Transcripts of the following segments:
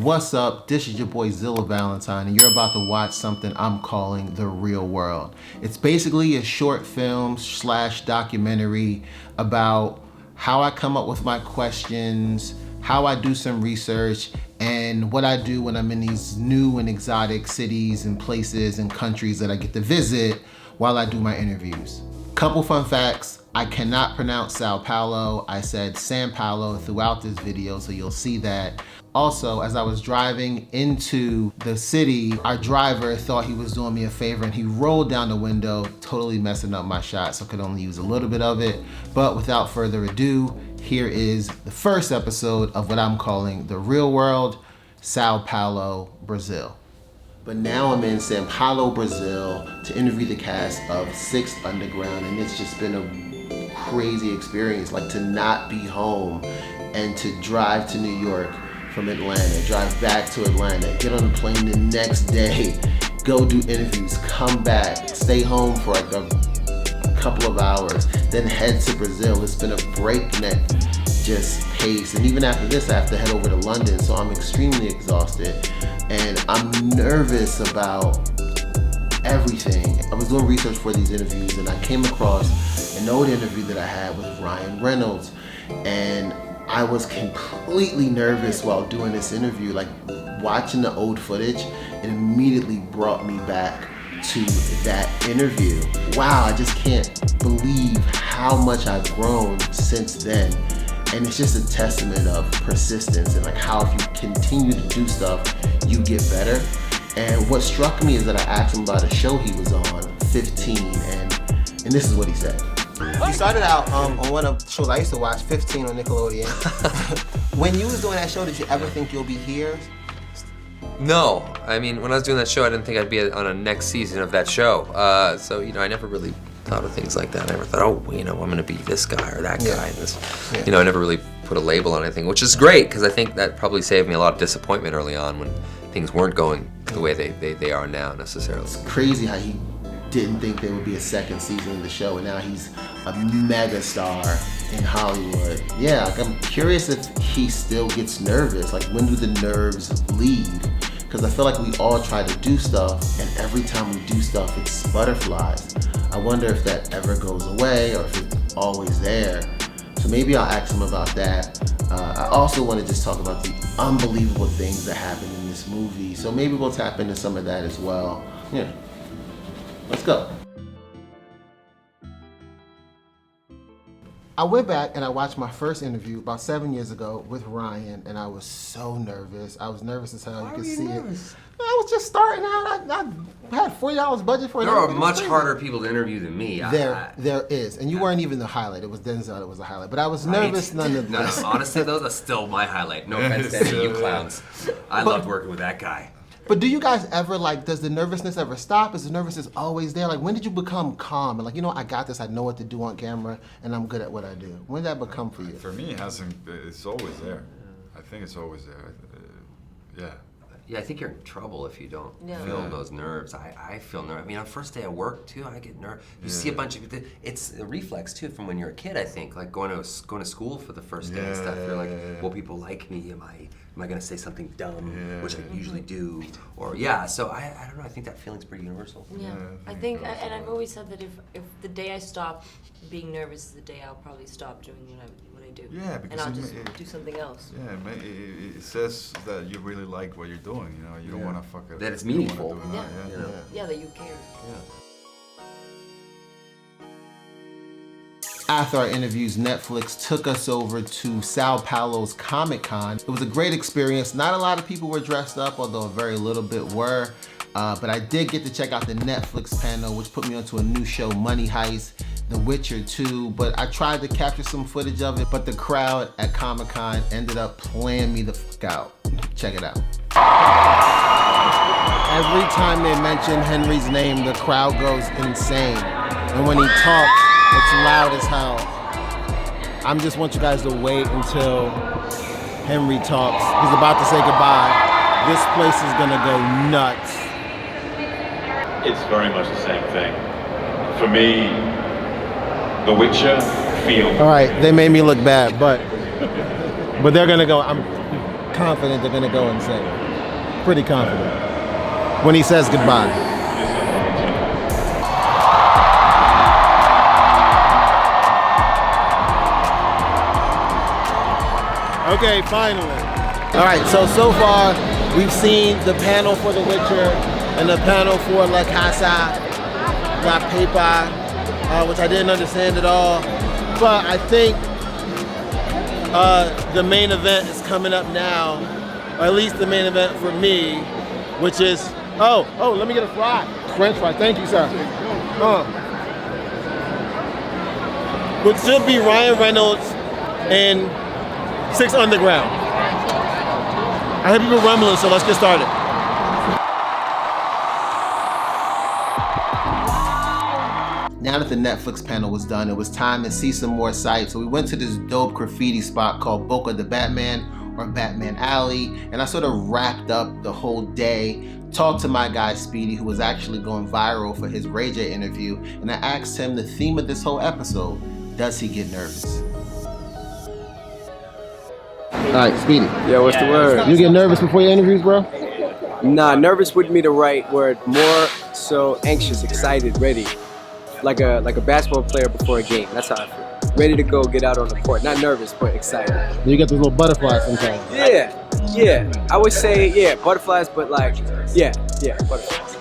What's up? This is your boy Zilla Valentine, and you're about to watch something I'm calling The Real World. It's basically a short film / documentary about how I come up with my questions, how I do some research, and what I do when I'm in these new and exotic cities and places and countries that I get to visit while I do my interviews. Couple fun facts. I cannot pronounce Sao Paulo. I said San Paulo throughout this video, so you'll see that. Also, as I was driving into the city, our driver thought he was doing me a favor and he rolled down the window, totally messing up my shot, so I could only use a little bit of it. But without further ado, here is the first episode of what I'm calling The Real World, Sao Paulo, Brazil. But now I'm in Sao Paulo, Brazil to interview the cast of 6 Underground, and it's just been a crazy experience, like to not be home and to drive to New York from Atlanta, drive back to Atlanta, get on the plane the next day, go do interviews, come back, stay home for like a couple of hours, then head to Brazil. It's been a breakneck just pace, and even after this I have to head over to London, so I'm extremely exhausted and I'm nervous about everything. I was doing research for these interviews and I came across an old interview that I had with Ryan Reynolds, and I was completely nervous while doing this interview. Like watching the old footage, it immediately brought me back to that interview. Wow, I just can't believe how much I've grown since then. And it's just a testament of persistence and like how if you continue to do stuff, you get better. And what struck me is that I asked him about a show he was on, 15, and this is what he said. You started out on one of the shows I used to watch, 15 on Nickelodeon. When you was doing that show, did you ever think you'll be here? No, I mean, when I was doing that show, I didn't think I'd be on a next season of that show. So, I never really thought of things like that. I never thought, I'm gonna be this guy or that guy. And this, I never really put a label on anything, which is great, because I think that probably saved me a lot of disappointment early on when things weren't going the way they are now necessarily. It's crazy how he didn't think there would be a second season of the show, and now he's a mega star in Hollywood. Yeah, like I'm curious if he still gets nervous. Like when do the nerves leave? Because I feel like we all try to do stuff, and every time we do stuff, it's butterflies. I wonder if that ever goes away or if it's always there. So maybe I'll ask him about that. I also want to just talk about the unbelievable things that happen in this movie. So maybe we'll tap into some of that as well. Yeah. Let's go. I went back and I watched my first interview about 7 years ago with Ryan, and I was so nervous. I was nervous as hell. You could see it. I was just starting out. I had $40 budget for it. There are much harder people to interview than me. There is, and you weren't even the highlight. It was Denzel that was the highlight, but I was nervous nonetheless. No, honestly though, that's still my highlight. No offense to any of you clowns. I loved working with that guy. But do you guys ever, does the nervousness ever stop? Is the nervousness always there? Like, when did you become calm and I got this, I know what to do on camera, and I'm good at what I do? When did that become for you? For me, it's always there. I think it's always there. Yeah. Yeah, I think you're in trouble if you don't feel those nerves. I feel nervous. I mean, on first day of work too, I get nervous. You see a bunch of, it's a reflex too from when you're a kid. I think like going to school for the first day and stuff. You're like, will people like me? Am I gonna say something dumb, which I usually do? Or so I don't know. I think that feeling's pretty universal. Yeah, I think, and I've always said that if the day I stop being nervous is the day I'll probably stop doing what I do. Yeah, because and I'll just do something else. Yeah, it says that you really like what you're doing. You don't want to fuck it. That it's meaningful. Yeah, that you care. Yeah. After our interviews, Netflix took us over to Sao Paulo's Comic-Con. It was a great experience. Not a lot of people were dressed up, although a very little bit were. But I did get to check out the Netflix panel, which put me onto a new show, Money Heist, The Witcher 2. But I tried to capture some footage of it, but the crowd at Comic-Con ended up playing me the fuck out. Check it out. Every time they mention Henry's name, the crowd goes insane. And when he talks, it's loud as hell. I just want you guys to wait until Henry talks. He's about to say goodbye. This place is gonna go nuts. It's very much the same thing. For me, The Witcher feels... All right, they made me look bad, but they're gonna go. confident they're gonna go insane. Pretty confident. When he says goodbye. Okay, finally. All right, so far we've seen the panel for The Witcher and the panel for La Casa, La Pepa, which I didn't understand at all. But I think the main event is coming up now, or at least the main event for me, which is, oh, let me get a fry. French fry, thank you, sir. Which should be Ryan Reynolds and 6 Underground. I hear people rumbling, so let's get started. Now that the Netflix panel was done, it was time to see some more sights. So we went to this dope graffiti spot called Boca de Batman, or Batman Alley, and I sort of wrapped up the whole day, talked to my guy Speedy, who was actually going viral for his Ray J interview, and I asked him the theme of this whole episode: does he get nervous? All right, Speedy. Yeah, what's the word? You get nervous before your interviews, bro? Nah, nervous wouldn't be the right word. More so anxious, excited, ready. Like a basketball player before a game. That's how I feel. Ready to go, get out on the court. Not nervous, but excited. You get those little butterflies sometimes. Yeah. I would say, yeah, butterflies, but like, yeah, butterflies.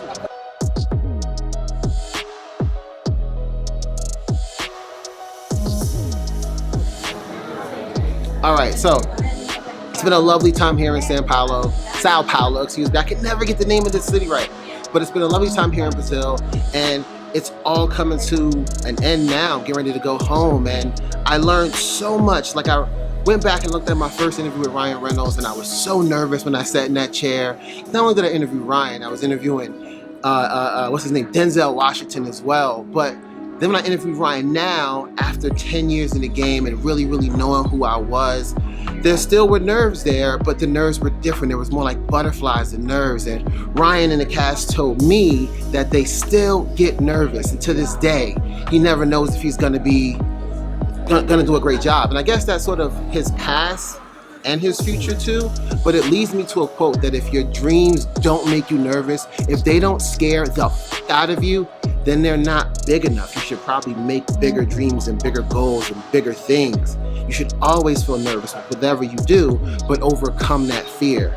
All right, so it's been a lovely time here in Sao Paulo, excuse me. I can never get the name of this city right, but it's been a lovely time here in Brazil, and it's all coming to an end now, getting ready to go home, and I learned so much. Like, I went back and looked at my first interview with Ryan Reynolds, and I was so nervous when I sat in that chair. Not only did I interview Ryan, I was interviewing, what's his name, Denzel Washington as well, but then when I interviewed Ryan now, after 10 years in the game and really, really knowing who I was, there still were nerves there, but the nerves were different. There was more like butterflies than nerves. And Ryan and the cast told me that they still get nervous. And to this day, he never knows if he's gonna do a great job. And I guess that's sort of his past and his future too, but it leads me to a quote that if your dreams don't make you nervous, if they don't scare the f out of you, then they're not big enough. You should probably make bigger dreams and bigger goals and bigger things. You should always feel nervous with whatever you do, but overcome that fear.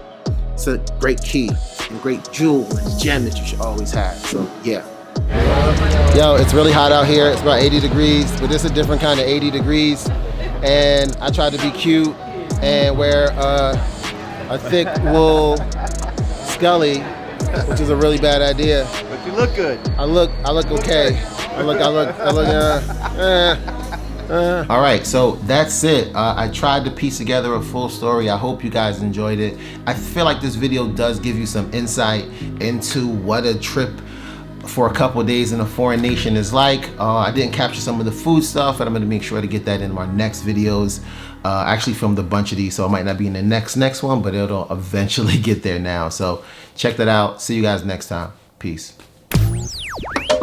It's a great key and great jewel and gem that you should always have, so yeah. Yo, it's really hot out here. It's about 80 degrees, but this is a different kind of 80 degrees. And I tried to be cute and wear a thick wool scully, which is a really bad idea. But you look good. I look okay. All right, so that's it. I tried to piece together a full story. I hope you guys enjoyed it. I feel like this video does give you some insight into what a trip for a couple of days in a foreign nation is like. I didn't capture some of the food stuff, and I'm gonna make sure to get that in my next videos. I actually filmed a bunch of these, so it might not be in the next one, but it'll eventually get there now. So check that out. See you guys next time. Peace.